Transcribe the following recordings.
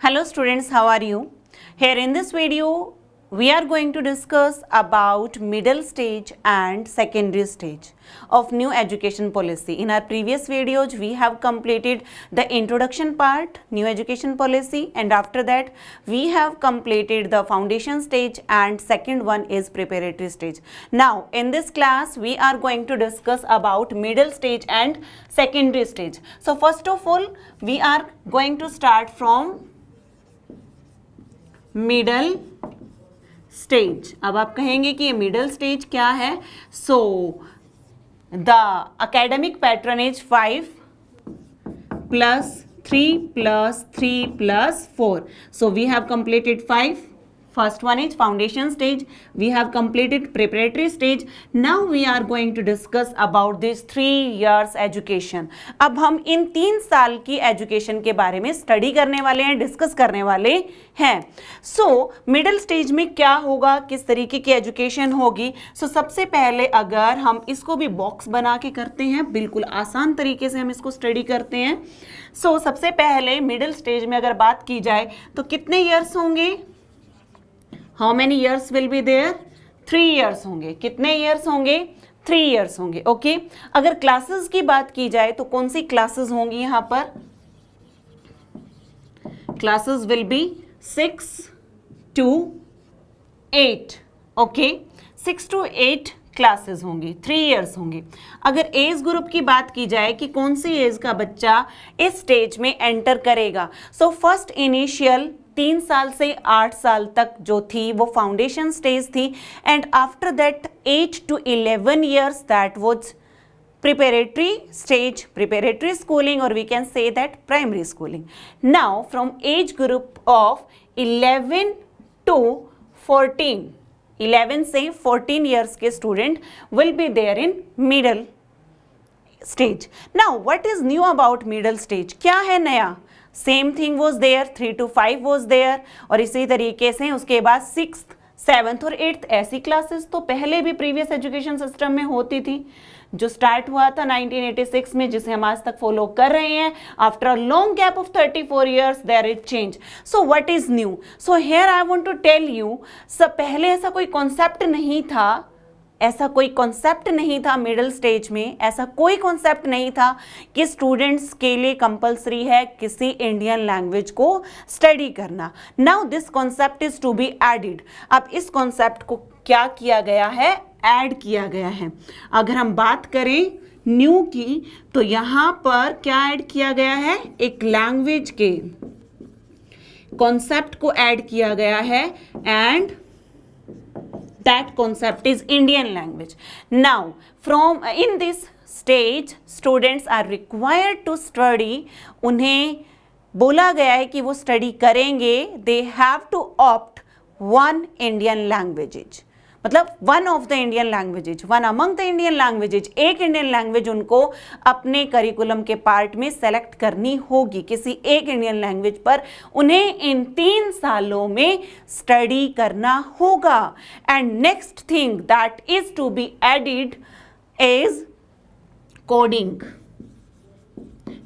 Hello students, how are you? Here in this video, we are going to discuss about middle stage and secondary stage of new education policy. In our previous videos, we have completed the introduction part, new education policy, and after that, we have completed the foundation stage and second one is preparatory stage. Now, in this class, we are going to discuss about middle stage and secondary stage. So, first of all, we are going to start from middle stage. अब आप कहेंगे कि ये middle stage क्या है. So the academic pattern 5 + 3 + 3 + 4. So we have completed 5. First one is foundation stage. We have completed preparatory stage. Now we are going to discuss about this 3 years education. अब हम इन 3 साल की एजुकेशन के बारे में study करने वाले हैं, डिस्कस करने वाले हैं. सो मिडिल स्टेज में क्या होगा, किस तरीके की एजुकेशन होगी. सो सबसे पहले अगर हम इसको भी बॉक्स बना के करते हैं, बिल्कुल आसान तरीके से हम इसको स्टडी करते हैं. सो सबसे पहले मिडिल स्टेज में अगर बात की जाए तो कितने ईयर्स होंगे. How many years will be there? 3 years होंगे. कितने years होंगे? 3 years होंगे. ओके. अगर क्लासेस की बात की जाए तो कौन सी क्लासेस होंगी यहाँ पर. Classes will be 6 to 8. Okay. 6 to 8 classes होंगी. 3 years होंगे. अगर एज ग्रुप की बात की जाए कि कौन सी एज का बच्चा इस स्टेज में एंटर करेगा. सो फर्स्ट इनिशियल 3 साल से 8 साल तक जो थी वो फाउंडेशन स्टेज थी and after that 8 to 11 years that was preparatory stage, preparatory schooling, or we can say that primary schooling. Now from age group of 11 to 14, 11 से 14 years के student will be there in middle stage. Now what is new about middle stage? क्या है नया. Same thing was there. 3 to 5 was there और इसी तरीके से उसके बाद 6th, 7th और 8th ऐसी क्लासेस तो पहले भी प्रीवियस एजुकेशन सिस्टम में होती थी, जो स्टार्ट हुआ था 1986 में, जिसे हम आज तक फॉलो कर रहे हैं. After a long gap of 34 years there is change. So what is new. So here I want to tell you, सब पहले ऐसा कोई कॉन्सेप्ट नहीं था. ऐसा कोई कॉन्सेप्ट नहीं था मिडिल स्टेज में. ऐसा कोई कॉन्सेप्ट नहीं था कि स्टूडेंट्स के लिए कंपलसरी है किसी इंडियन लैंग्वेज को स्टडी करना. Now this concept is to be added. अब इस कॉन्सेप्ट को क्या किया गया है, ऐड किया गया है. अगर हम बात करें न्यू की तो यहाँ पर क्या ऐड किया गया है, एक लैंग्वेज के कॉन्सेप्ट को ऐड किया गया है and that concept is Indian language. Now from in this stage students are required to study. उन्हें बोला गया है कि वो स्टडी करेंगे. they have to opt one Indian languages, मतलब one of the Indian languages, one among the Indian languages. एक Indian language उनको अपने करिकुलम के पार्ट में सेलेक्ट करनी होगी. किसी एक इंडियन लैंग्वेज पर उन्हें इन 3 सालों में स्टडी करना होगा. And next thing that is to be added is coding.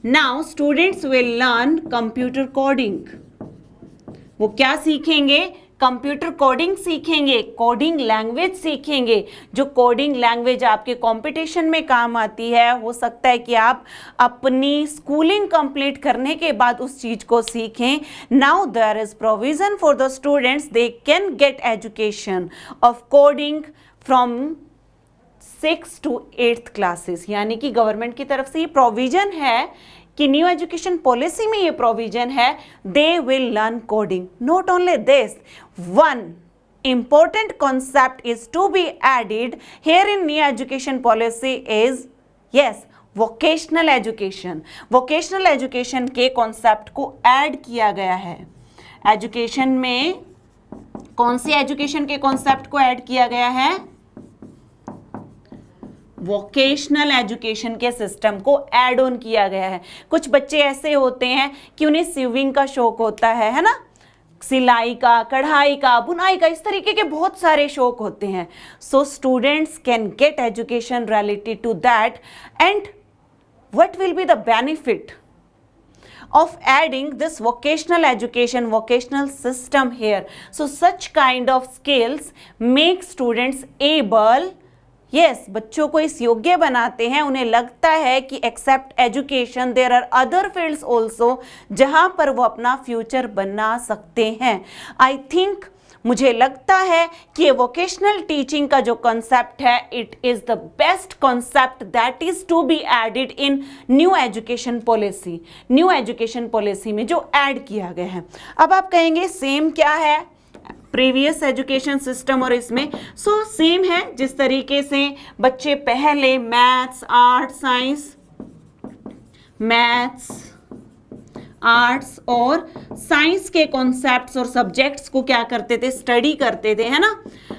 Now students will learn computer coding. वो क्या सीखेंगे, कंप्यूटर कोडिंग सीखेंगे, कोडिंग लैंग्वेज सीखेंगे. जो कोडिंग लैंग्वेज आपके कंपटीशन में काम आती है. हो सकता है कि आप अपनी स्कूलिंग कंप्लीट करने के बाद उस चीज को सीखें. Now there is provision for the students, they can get education of coding from 6 to 8th classes. यानी कि गवर्नमेंट की तरफ से ये प्रोविजन है कि न्यू एजुकेशन पॉलिसी में ये प्रोविजन है, they will learn coding. Not only this, one important concept is to be added here in new education policy is yes vocational education. vocational education के concept को add किया गया है. education में कौन सी education के concept को add किया गया है, वोकेशनल एजुकेशन के सिस्टम को ऐड ऑन किया गया है. कुछ बच्चे ऐसे होते हैं कि उन्हें स्विमिंग का शौक होता है ना, सिलाई का, कढ़ाई का, बुनाई का, इस तरीके के बहुत सारे शौक होते हैं. So students can get education related to that. And what will be the benefit of adding this vocational education, vocational system here. So such kind of skills make students able, yes, बच्चों को इस योग्य बनाते हैं, उन्हें लगता है कि except education there are other fields also जहां पर वो अपना फ्यूचर बना सकते हैं. आई थिंक, मुझे लगता है कि ये वोकेशनल टीचिंग का जो कॉन्सेप्ट है, it is the best concept that is to be added in new education policy. New education policy में जो ऐड किया गया है. अब आप कहेंगे सेम क्या है प्रीवियस एजुकेशन सिस्टम और इसमें? सो सेम है. जिस तरीके से बच्चे पहले maths, arts, science, maths, arts और साइंस के कॉन्सेप्ट्स और सब्जेक्ट्स को क्या करते थे, स्टडी करते थे, है ना.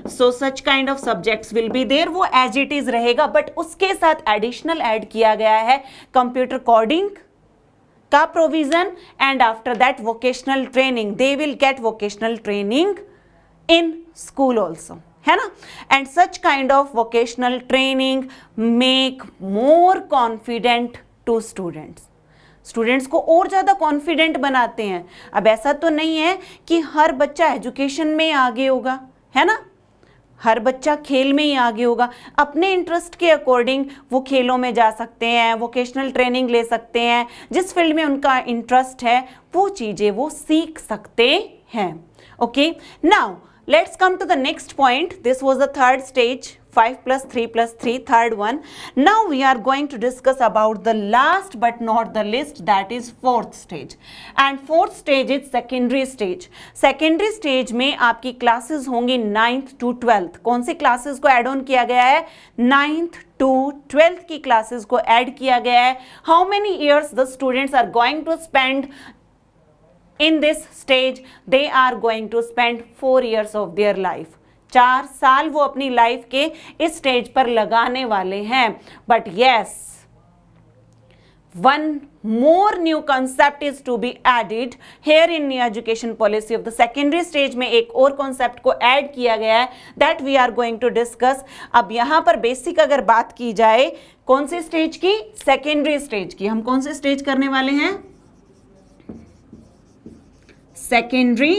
So such kind of subjects will be there, वो एज इट इज रहेगा, बट उसके साथ एडिशनल ऐड किया गया है कंप्यूटर कोडिंग का provision, and after that vocational training. They will get vocational training in school also, है ना. And such kind of vocational training make more confident to students. Students को और ज़्यादा कॉन्फिडेंट बनाते हैं. अब ऐसा तो नहीं है कि हर बच्चा एजुकेशन में आगे होगा, है ना. हर बच्चा खेल में ही आगे होगा. अपने इंटरेस्ट के अकॉर्डिंग वो खेलों में जा सकते हैं, वोकेशनल ट्रेनिंग ले सकते हैं, जिस फील्ड में उनका इंटरेस्ट है वो चीज़ें वो सीख सकते हैं. Okay, now let's come to the next point. This was the third stage, 5 plus 3 plus 3, third one. Now we are going to discuss about the last but not the least, that is fourth stage. And fourth stage is secondary stage. Secondary stage में आपकी classes होंगी 9th to 12th. कौन सी classes को add on किया गया है? 9th to 12th की classes को add किया गया है. How many years the students are going to spend in this stage? They are going to spend 4 years of their life. 4 साल वो अपनी लाइफ के इस स्टेज पर लगाने वाले हैं. But yes, one more new concept is to be added here in new education policy of the secondary stage में एक और कॉन्सेप्ट को ऐड किया गया है, that we are going to discuss. अब यहाँ पर बेसिक अगर बात की जाए कौन सी स्टेज की? सेकेंडरी स्टेज की. हम कौन से स्टेज करने वाले हैं? Secondary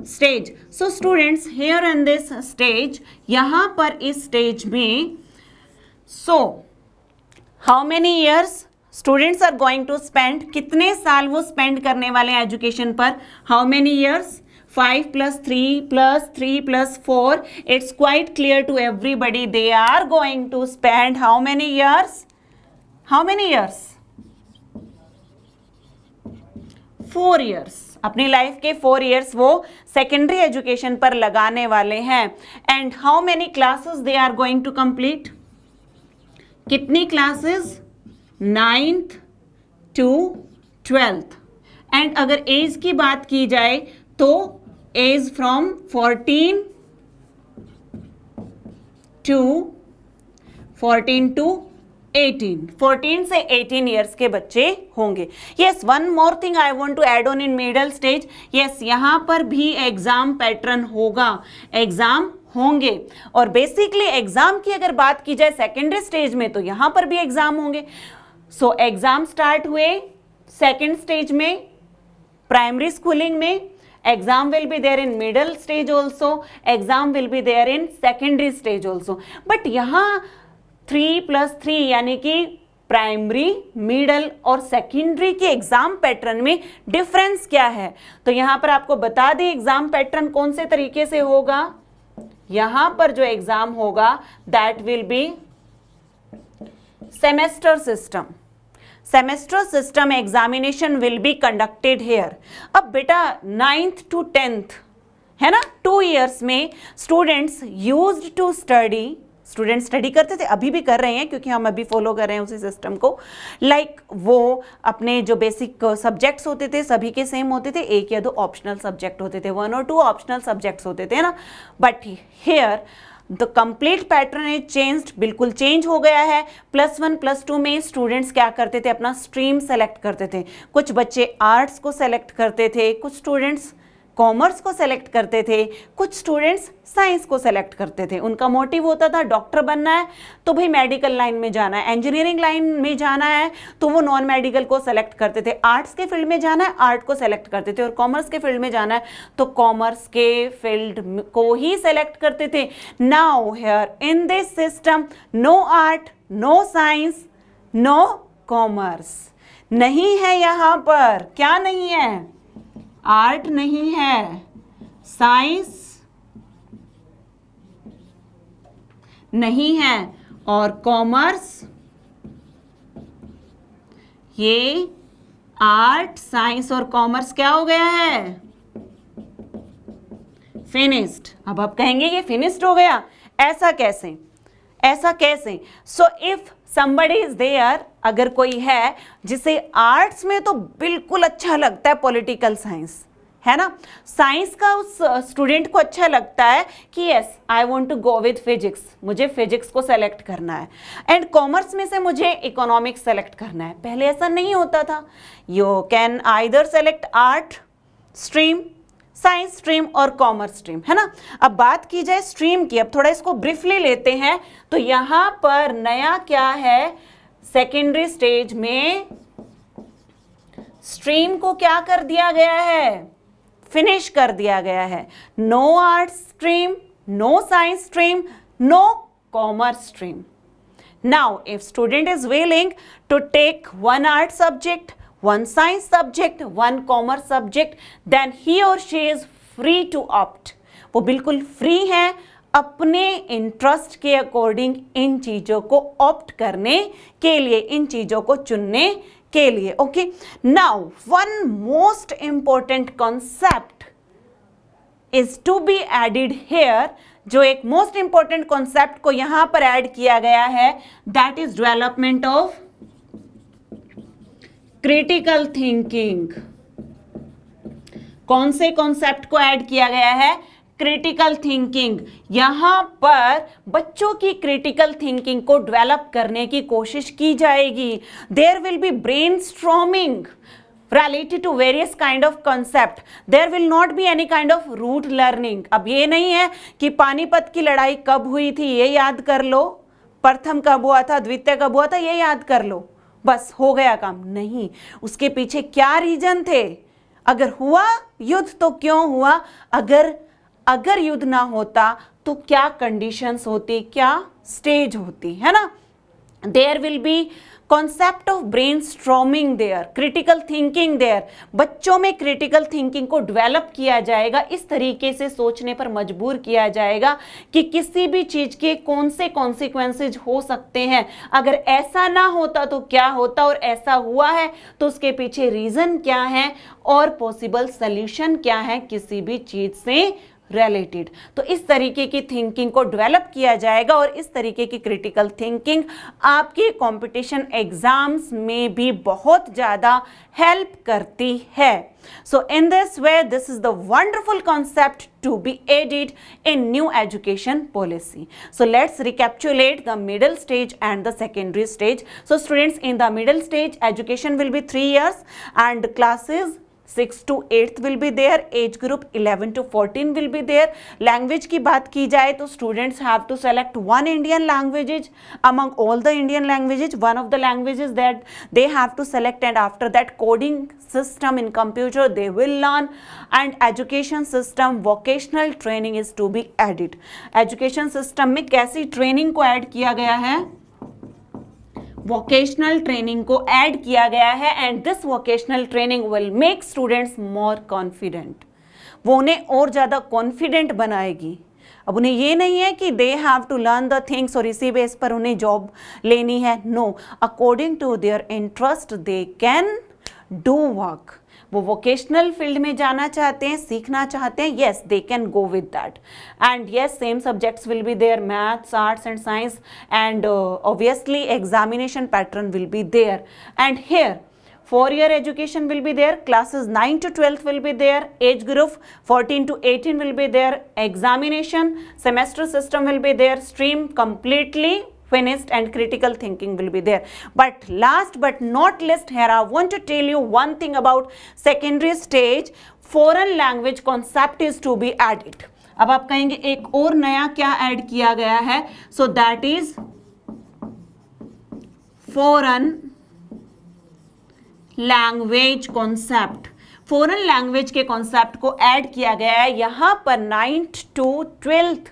stage. So students, here in this stage, यहां पर इस स्टेज में, so how many years students are going to spend, कितने साल वो स्पेंड करने वाले हैं एजुकेशन पर? How many years? 5 plus 3 plus 3 plus 4. It's quite clear to everybody. They are going to spend how many years? How many years? 4 years. अपनी life के 4 years वो सेकेंडरी एजुकेशन पर लगाने वाले हैं. And how many classes they are going to complete? कितनी classes? 9th to 12th. एंड अगर एज की बात की जाए तो एज फ्रॉम 14 to 18. 14 से 18 ईयर्स के बच्चे होंगे. Yes, one more thing I want to add on in middle stage. Yes, यहाँ पर भी एग्जाम पैटर्न होगा, एग्जाम होंगे. और बेसिकली एग्जाम की अगर बात की जाए सेकेंडरी स्टेज में तो यहाँ पर भी एग्जाम होंगे. सो एग्जाम स्टार्ट हुए सेकेंड स्टेज में, प्राइमरी स्कूलिंग में. Exam will be there in middle stage also. Exam will be there in secondary stage also. But यहाँ 3 plus 3 यानी कि प्राइमरी, मिडल और सेकेंडरी के एग्जाम पैटर्न में डिफरेंस क्या है? तो यहाँ पर आपको बता दें एग्जाम पैटर्न कौन से तरीके से होगा. यहाँ पर जो एग्जाम होगा that will be semester system. Semester system examination will be conducted here. अब बेटा 9th to 10th है ना, 2 years में students used to study, student study करते थे, अभी भी कर रहे हैं क्योंकि हम अभी फॉलो कर रहे हैं उसी सिस्टम को. लाइक वो अपने जो बेसिक सब्जेक्ट्स होते थे सभी के सेम होते थे, 1 या 2 ऑप्शनल सब्जेक्ट होते थे, 1 or 2 ऑप्शनल सब्जेक्ट्स होते थे ना. But here the complete pattern is changed, बिल्कुल चेंज हो गया है. +1 +2 में स्टूडेंट्स क्या करते थे? अपना स्ट्रीम सेलेक्ट करते थे. कुछ बच्चे आर्ट्स को सेलेक्ट करते थे, कुछ स्टूडेंट्स कॉमर्स को सेलेक्ट करते थे, कुछ स्टूडेंट्स साइंस को सेलेक्ट करते थे। उनका मोटिव होता था डॉक्टर बनना है तो भाई मेडिकल लाइन में जाना है, इंजीनियरिंग लाइन में जाना है तो वो नॉन मेडिकल को सेलेक्ट करते थे, आर्ट्स के फील्ड में जाना है आर्ट को सेलेक्ट करते थे, और कॉमर्स के फील्ड में जाना है तो कॉमर्स के फील्ड को ही सेलेक्ट करते थे। Now here in this system no art, no science, no commerce नहीं है। यहां पर क्या नहीं है? आर्ट नहीं है, साइंस नहीं है, और कॉमर्स, ये आर्ट, साइंस और कॉमर्स क्या हो गया है? फिनिश्ड। अब आप कहेंगे ये फिनिश्ड हो गया, ऐसा कैसे? ऐसा कैसे? So if somebody is there, अगर कोई है जिसे आर्ट्स में तो बिल्कुल अच्छा लगता है पॉलिटिकल साइंस, है ना, साइंस का उस स्टूडेंट को अच्छा लगता है कि yes I want to go with physics, मुझे फिजिक्स को सेलेक्ट करना है, एंड कॉमर्स में से मुझे इकोनॉमिक्स सेलेक्ट करना है। पहले ऐसा नहीं होता था, you can either select art stream, science stream और कॉमर्स स्ट्रीम, है ना। अब बात की जाए स्ट्रीम की, अब थोड़ा इसको ब्रीफली लेते हैं। तो यहां पर नया क्या है? सेकेंडरी स्टेज में स्ट्रीम को क्या कर दिया गया है? फिनिश कर दिया गया है। No art stream, no science stream, no commerce stream. Now if student is willing to take one art subject, one science subject, one commerce subject, then he or she is free to opt. वो बिल्कुल free है अपने interest के according इन चीजों को opt करने के लिए, इन चीजों को चुनने के लिए। Okay, now one most important concept is to be added here. जो एक मोस्ट इंपॉर्टेंट कॉन्सेप्ट को यहां पर ऐड किया गया है, that is development of critical thinking. कौन से कॉन्सेप्ट को ऐड किया गया है? Critical thinking. यहां पर बच्चों की क्रिटिकल थिंकिंग को डेवलप करने की कोशिश की जाएगी। There will be brainstorming related to various kind of concept. There will not be any kind of rote learning. अब ये नहीं है कि पानीपत की लड़ाई कब हुई थी ये याद कर लो, प्रथम कब हुआ था, द्वितीय कब हुआ था ये याद कर लो, बस हो गया काम। नहीं, उसके पीछे क्या रीजन थे, अगर हुआ युद्ध तो क्यों हुआ, अगर युद्ध ना होता तो क्या कंडीशंस होती, क्या स्टेज होती, है ना। There will be concept of brain storming there, critical thinking there. बच्चों में क्रिटिकल थिंकिंग को डेवलप किया जाएगा, इस तरीके से सोचने पर मजबूर किया जाएगा कि किसी भी चीज के कौन से कॉन्सिक्वेंसेज हो सकते हैं, अगर ऐसा ना होता तो क्या होता, और ऐसा हुआ है तो उसके पीछे रीजन क्या है और पॉसिबल सॉल्यूशन क्या है किसी भी चीज से रिलेटेड। तो इस तरीके की थिंकिंग को डेवलप किया जाएगा, और इस तरीके की क्रिटिकल थिंकिंग आपके कंपटीशन एग्जाम्स में भी बहुत ज़्यादा हेल्प करती है। So in this way, this is the wonderful concept to be added in new education policy. So let's recapitulate the middle stage and the secondary stage. So students, in the middle stage, education will be 3 years and classes 6 to 8th will be there, age group 11 to 14 will be there. Language की बात की जाए तो students have to select one Indian languages among all the Indian languages, one of the languages that they have to select, and after that coding system in computer they will learn, and education system vocational training is to be added. Education system में कैसी training को add किया गया है? Vocational training को add किया गया है, and this vocational training will make students more confident. वो उन्हें और ज़्यादा कॉन्फिडेंट बनाएगी। अब उन्हें ये नहीं है कि they have to learn the things और इसी बेस पर उन्हें जॉब लेनी है। No, according to their interest they can do work. वो वोकेशनल फील्ड में जाना चाहते हैं, सीखना चाहते हैं, yes they can go with that, and yes same subjects will be there, maths, arts and science, and obviously examination pattern will be there, and here 4-year education will be there, classes 9 to 12th will be there, age group 14 to 18 will be there, examination semester system will be there, stream completely finished and critical thinking will be there. But last but not least, here I want to tell you one thing about secondary stage. Foreign language concept is to be added. अब आप कहेंगे एक और नया क्या add किया गया है? So that is foreign language concept. Foreign language के कॉन्सेप्ट को ऐड किया गया है यहां पर 9th to 12th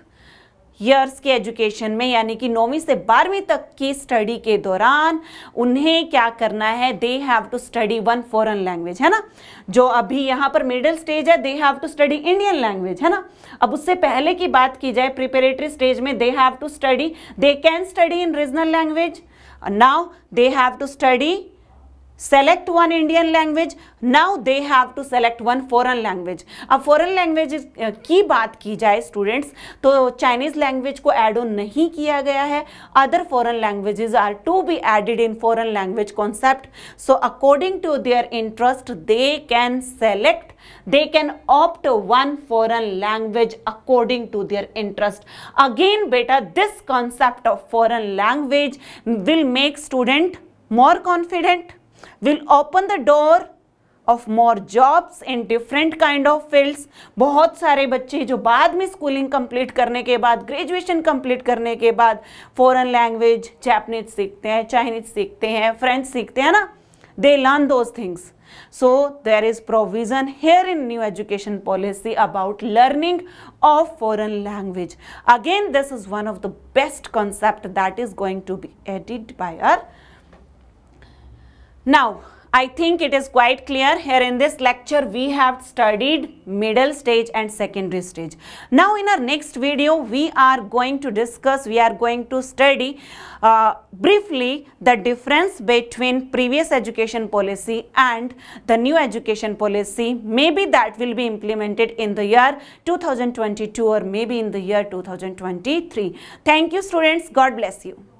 ईयर्स के एजुकेशन में, यानी कि 9वीं से 12वीं तक की स्टडी के दौरान उन्हें क्या करना है, they have to study one foreign language, है ना. जो अभी यहाँ पर मिडिल स्टेज है, they have to study Indian language, है ना. अब उससे पहले की बात की जाए प्रिपरेटरी स्टेज में, they have to study, they can study in regional language. Now they have to study select one Indian language. Now they have to select one foreign language. अब foreign language की बात की जाए students, तो Chinese language को add on नहीं किया गया है. Other foreign languages are to be added in foreign language concept. So according to their interest they can select, they can opt one foreign language according to their interest. Again beta, this concept of foreign language will make student more confident, will open the door of more jobs in different kind of fields. बहुत सारे बच्चे जो बाद में schooling complete करने के बाद, graduation complete करने के बाद फॉरेन लैंग्वेज, जापानीज सीखते हैं, चाइनीज सीखते हैं, फ्रेंच सीखते हैं ना, they learn those things. So there is provision here in new education policy about learning of foreign language. Again, this is one of the best concept that is going to be added by our. Now I think it is quite clear. Here in this lecture we have studied middle stage and secondary stage. Now in our next video we are going to discuss, we are going to study briefly the difference between previous education policy and the new education policy. Maybe that will be implemented in the year 2022 or maybe in the year 2023. Thank you students. God bless you.